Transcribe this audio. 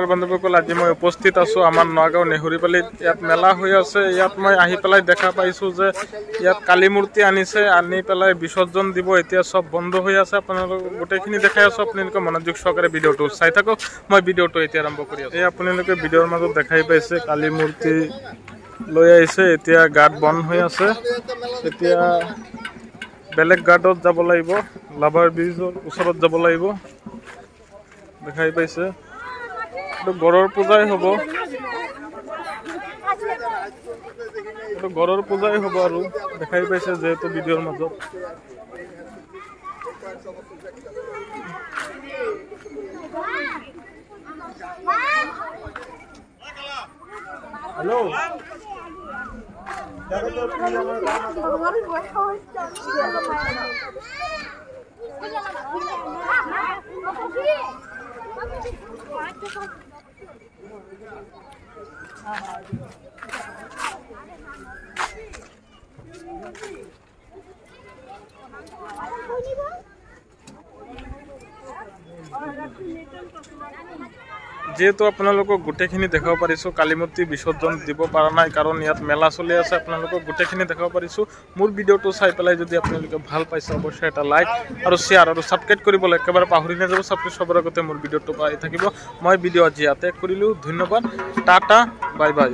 নমস্কাৰ বন্ধুসকল, আজি মই উপস্থিত আছোঁ আমাৰ নগাঁও নেহৰুপালিত। ইয়াত মেলা হৈ আছে। ইয়াত মই আহি পেলাই দেখা পাইছোঁ যে ইয়াত কালী মূৰ্তি আনি পেলাই বিসৰ্জন দিব। এতিয়া সব বন্ধ হৈ আছে। আপোনালোক গোটেইখিনি দেখাই আছোঁ। আপোনালোকে মনোযোগ সহকাৰে ভিডিঅ'টো চাই থাকক। মই ভিডিঅ'টো এতিয়া আৰম্ভ কৰি আছোঁ। এই আপোনালোকে ভিডিঅ'ৰ মাজত দেখাই পাইছে কালী মূৰ্তি লৈ আহিছে। এতিয়া গাঁত বন্ধ হৈ আছে। এতিয়া বেলেগ গাঁতত যাব লাগিব, লাভাৰ ব্ৰিজৰ ওচৰত যাব লাগিব। দেখাই পাইছে এইটো গড়ৰ পূজাই হ'ব। এইটো গড়ৰ পূজাই হ'ব আৰু দেখাই পাইছে যেহেতু ভিডিঅ'ৰ মাজত। হেল্ল' যেহেতু আপোনালোকক গোটেইখিনি দেখাব পাৰিছোঁ, কালী মূৰ্তি বিসৰ্জন দিব পৰা নাই কাৰণ ইয়াত মেলা চলি আছে। আপোনালোকক গোটেইখিনি দেখাব পাৰিছোঁ। মোৰ ভিডিঅ'টো চাই পেলাই যদি আপোনালোকে ভাল পাইছে অৱশ্যই এটা লাইক আৰু শ্বেয়াৰ আৰু ছাবস্ক্ৰাইব কৰিবলৈ একেবাৰে পাহৰি নাযাব। ছাবস্ক্ৰাইব চবৰ আগতে মোৰ ভিডিঅ'টো পাই থাকিব। মই ভিডিঅ' আজি ইয়াতে কৰিলোঁ। ধন্যবাদ, টাটা, বাই বাই।